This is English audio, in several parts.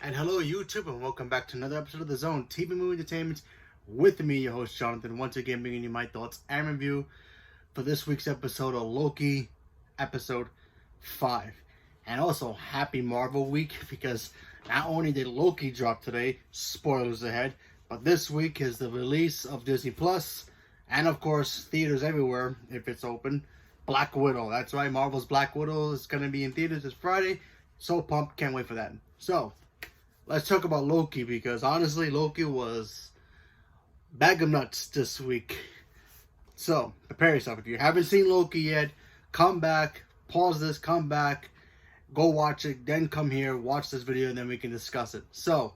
And hello YouTube, and welcome back to another episode of The Zone TV Movie Entertainment with me, your host Jonathan, once again bringing you my thoughts and review for this week's episode of Loki, episode 5. And also, happy Marvel week, because not only did Loki drop today, spoilers ahead, but this week is the release of Disney Plus, and of course, theaters everywhere, if it's open, Black Widow. That's right, Marvel's Black Widow is going to be in theaters this Friday. So pumped, can't wait for that. So, let's talk about Loki, because honestly, Loki was bag of nuts this week. So, prepare yourself. If you haven't seen Loki yet, come back, pause this, come back, go watch it, then come here, watch this video, and then we can discuss it. So,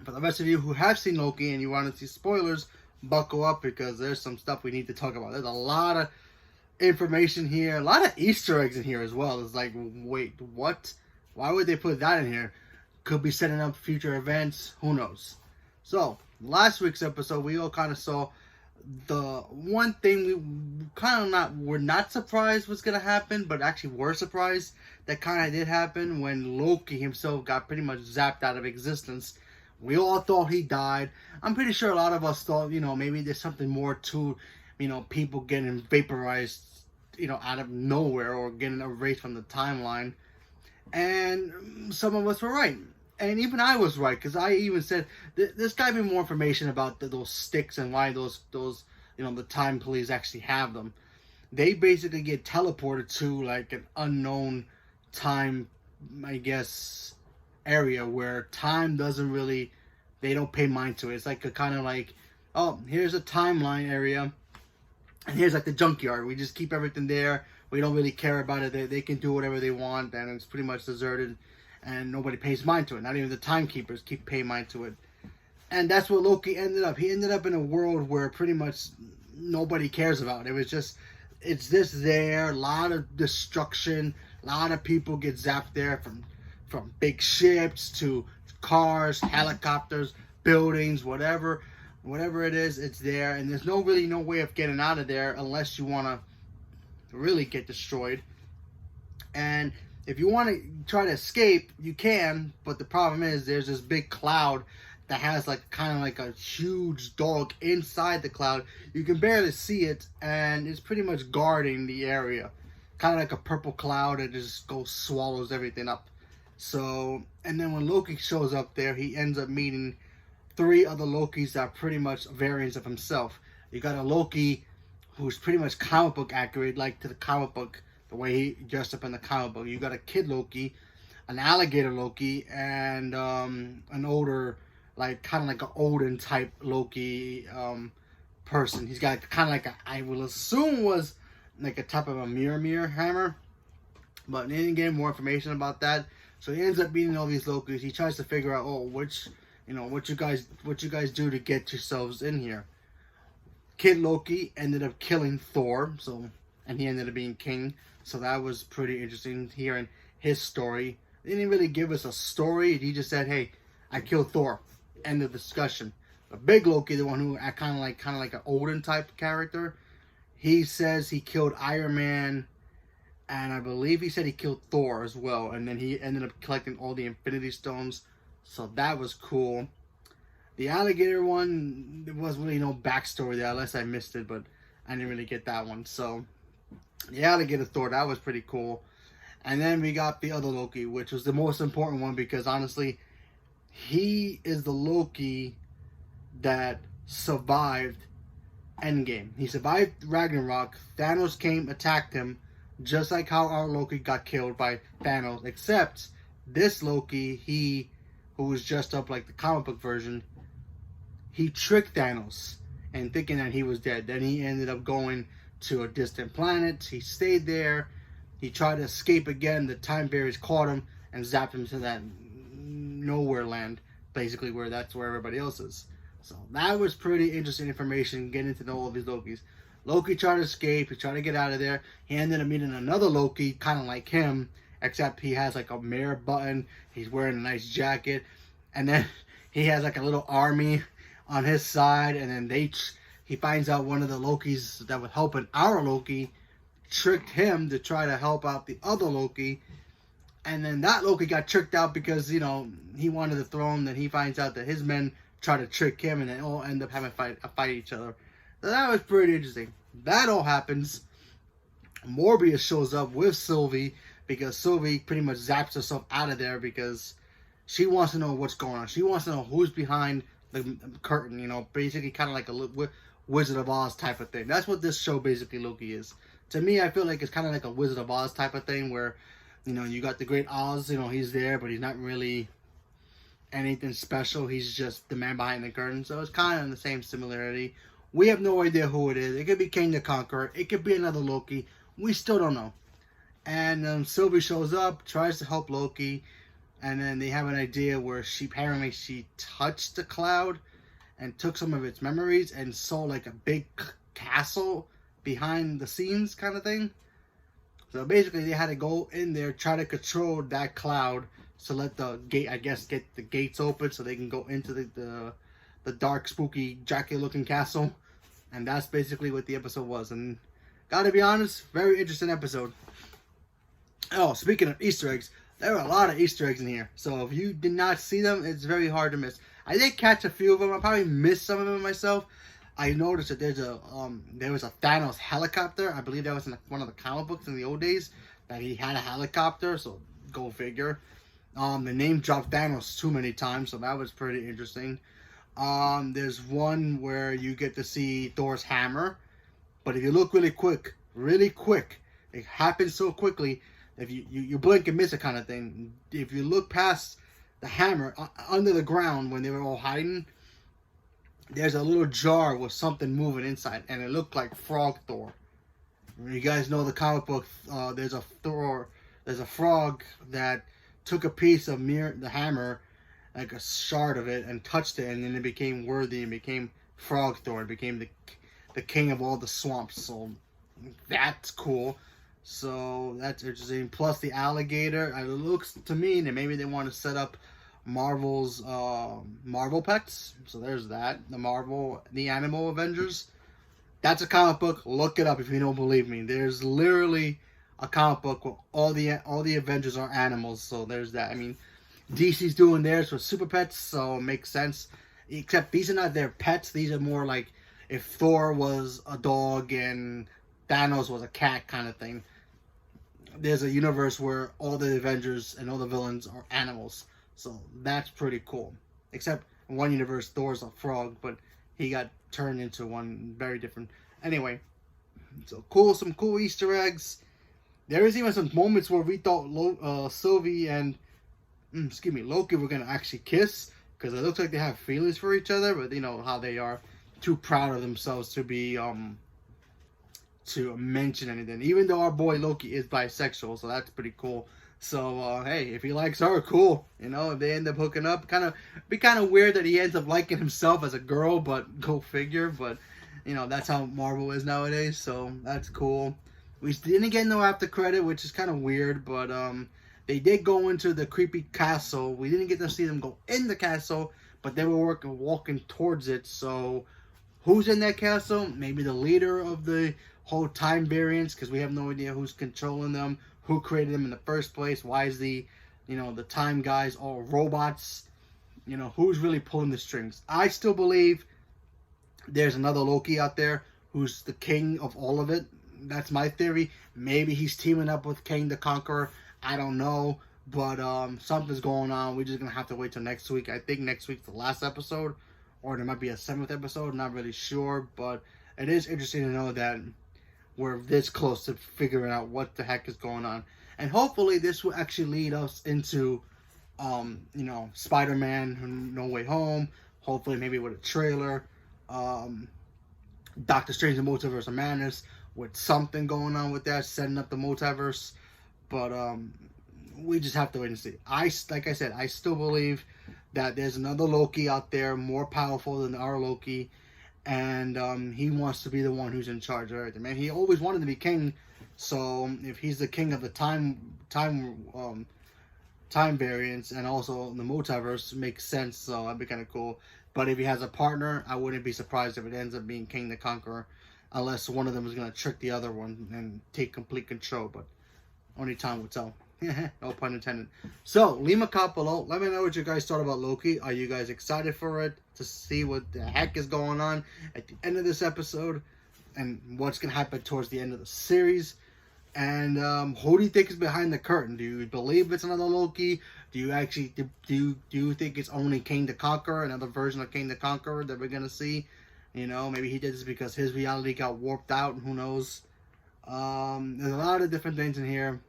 for the rest of you who have seen Loki and you want to see spoilers, buckle up, because there's some stuff we need to talk about. There's a lot of information here, a lot of Easter eggs in here as well. It's like, wait, what? Why would they put that in here? Could be setting up future events, who knows. So, last week's episode, we all kind of saw the one thing we kind of were not surprised was going to happen, but actually were surprised that kind of did happen when Loki himself got pretty much zapped out of existence. We all thought he died. I'm pretty sure a lot of us thought, maybe there's something more to, people getting vaporized, out of nowhere or getting erased from the timeline. And some of us were right. And even I was right, because I even said there's got to be more information about those sticks and why those the time police actually have them. They basically get teleported to like an unknown time, I guess, area where time doesn't really, they don't pay mind to it. It's like a kind of like, oh, here's a timeline area, and here's like the junkyard. We just keep everything there. We don't really care about it. They can do whatever they want, and it's pretty much deserted. And nobody pays mind to it. Not even the timekeepers keep paying mind to it. And that's what Loki ended up. He ended up in a world where pretty much nobody cares about. It was just, it's just there. A lot of destruction. A lot of people get zapped there, from big ships to cars, helicopters, buildings, whatever it is, it's there. And there's no way of getting out of there unless you want to really get destroyed. And if you want to try to escape, you can, but the problem is there's this big cloud that has like kind of like a huge dog inside the cloud. You can barely see it, and it's pretty much guarding the area. Kind of like a purple cloud that just swallows everything up. So, and then when Loki shows up there, he ends up meeting 3 other Lokis that are pretty much variants of himself. You got a Loki who's pretty much comic book accurate, like to the comic book, the way he dressed up in the comic book. You got a kid Loki, an alligator Loki, and an older, like kind of like an Odin type Loki person. He's got kind of like I will assume was like a type of a mirror hammer, but they didn't get more information about that. So he ends up beating all these Lokis. He tries to figure out, what you guys do to get yourselves in here. Kid Loki ended up killing Thor, and he ended up being king. So that was pretty interesting hearing his story. They didn't really give us a story. He just said, "Hey, I killed Thor." End of discussion. The big Loki, the one who kind of like an Odin type character, he says he killed Iron Man, and I believe he said he killed Thor as well. And then he ended up collecting all the Infinity Stones. So that was cool. The alligator one, there wasn't really no backstory there, unless I missed it, but I didn't really get that one. So the alligator Thor, that was pretty cool. And then we got the other Loki, which was the most important one, because honestly, he is the Loki that survived Endgame. He survived Ragnarok. Thanos came, attacked him, just like how our Loki got killed by Thanos, except this Loki, who was dressed up like the comic book version, he tricked Thanos and thinking that he was dead. Then he ended up going to a distant planet. He stayed there. He tried to escape again. The time barriers caught him and zapped him to that nowhere land, basically where everybody else is. So that was pretty interesting information, getting to know all these Lokis. Loki tried to escape. He tried to get out of there. He ended up meeting another Loki, kind of like him, except he has like a mirror button. He's wearing a nice jacket. And then he has like a little army on his side. And then he finds out one of the Lokis that was helping our Loki tricked him to try to help out the other Loki. And then that Loki got tricked out because, you know, he wanted the throne. Then he finds out that his men try to trick him, and they all end up having a fight each other. So that was pretty interesting. That all happens. Morbius shows up with Sylvie because Sylvie pretty much zaps herself out of there because she wants to know what's going on. She wants to know who's behind the curtain, you know, basically kind of like a Wizard of Oz type of thing. That's what this show basically, Loki, is. To me, I feel like it's kind of like a Wizard of Oz type of thing where, you know, you got the Great Oz, you know, he's there, but he's not really anything special. He's just the man behind the curtain. So it's kind of the same similarity. We have no idea who it is. It could be King the Conqueror. It could be another Loki. We still don't know. And Sylvie shows up, tries to help Loki, and then they have an idea where apparently she touched the cloud and took some of its memories and saw like a big castle behind the scenes kind of thing. So basically they had to go in there, try to control that cloud to let the gate, I guess, get the gates open so they can go into the dark, spooky, Dracula looking castle. And that's basically what the episode was. And gotta be honest, very interesting episode. Oh, speaking of Easter eggs, there are a lot of Easter eggs in here. So if you did not see them, it's very hard to miss. I did catch a few of them. I probably missed some of them myself. I noticed that there was a Thanos helicopter. I believe that was in one of the comic books in the old days that he had a helicopter. So go figure. The name dropped Thanos too many times, so that was pretty interesting. There's one where you get to see Thor's hammer, but if you look really quick, it happens so quickly. If you blink and miss it kind of thing. If you look past the hammer under the ground when they were all hiding, there's a little jar with something moving inside, and it looked like Frog Thor. You guys know the comic book. There's a frog that took a piece of the hammer, like a shard of it, and touched it, and then it became worthy and became Frog Thor. It became the king of all the swamps. So that's cool. So that's interesting. Plus the alligator. It looks to me that maybe they want to set up Marvel's Marvel pets. So there's that. The Animal Avengers. That's a comic book. Look it up if you don't believe me. There's literally a comic book where all the Avengers are animals. So there's that. I mean, DC's doing theirs with super pets, so it makes sense. Except these are not their pets. These are more like if Thor was a dog and Thanos was a cat kind of thing. There's a universe where all the Avengers and all the villains are animals. So that's pretty cool. Except in one universe, Thor's a frog, but he got turned into one very different. Anyway, so cool, some cool Easter eggs. There is even some moments where we thought Sylvie and Loki were gonna actually kiss, because it looks like they have feelings for each other, but you know how they are, too proud of themselves to be to mention anything. Even though our boy Loki is bisexual, so that's pretty cool. So hey, if he likes her, cool. You know, if they end up hooking up, be kind of weird that he ends up liking himself as a girl, but go figure. But you know, that's how Marvel is nowadays. So that's cool. We didn't get no after credit, which is kind of weird, but they did go into the creepy castle. We didn't get to see them go in the castle, but they were walking towards it. So who's in that castle? Maybe the leader of the whole time variance, because we have no idea who's controlling them, who created them in the first place. Why is the time guys all robots? You know, who's really pulling the strings? I still believe there's another Loki out there who's the king of all of it. That's my theory. Maybe he's teaming up with King the Conqueror. I don't know, but something's going on. We're just gonna have to wait till next week. I think next week's the last episode, or there might be a 7th episode. I'm not really sure, but it is interesting to know that we're this close to figuring out what the heck is going on. And hopefully this will actually lead us into, Spider-Man No Way Home. Hopefully maybe with a trailer. Doctor Strange and Multiverse of Madness with something going on with that, setting up the multiverse. But we just have to wait and see. Like I said, I still believe that there's another Loki out there more powerful than our Loki. And he wants to be the one who's in charge of everything, man. He always wanted to be king, so if he's the king of the time variance and also the multiverse, makes sense. So that'd be kind of cool. But if he has a partner, I wouldn't be surprised if it ends up being King the Conqueror, unless one of them is gonna trick the other one and take complete control. But only time will tell. No pun intended. So, leave a comment below. Let me know what you guys thought about Loki. Are you guys excited for it? To see what the heck is going on at the end of this episode? And what's going to happen towards the end of the series? And who do you think is behind the curtain? Do you believe it's another Loki? Do you actually do you think it's only King the Conqueror, another version of King the Conqueror that we're gonna see? You know, maybe he did this because his reality got warped out, and who knows? There's a lot of different things in here.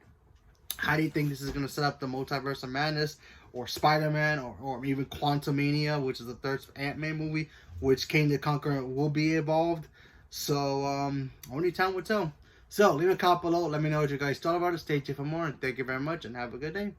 How do you think this is gonna set up the Multiverse of Madness, or Spider-Man, or even Quantumania, which is the third Ant-Man movie, which King the Conqueror will be involved? So only time will tell. So, leave a comment below. Let me know what you guys thought about it. Stay tuned for more. And thank you very much. And have a good day.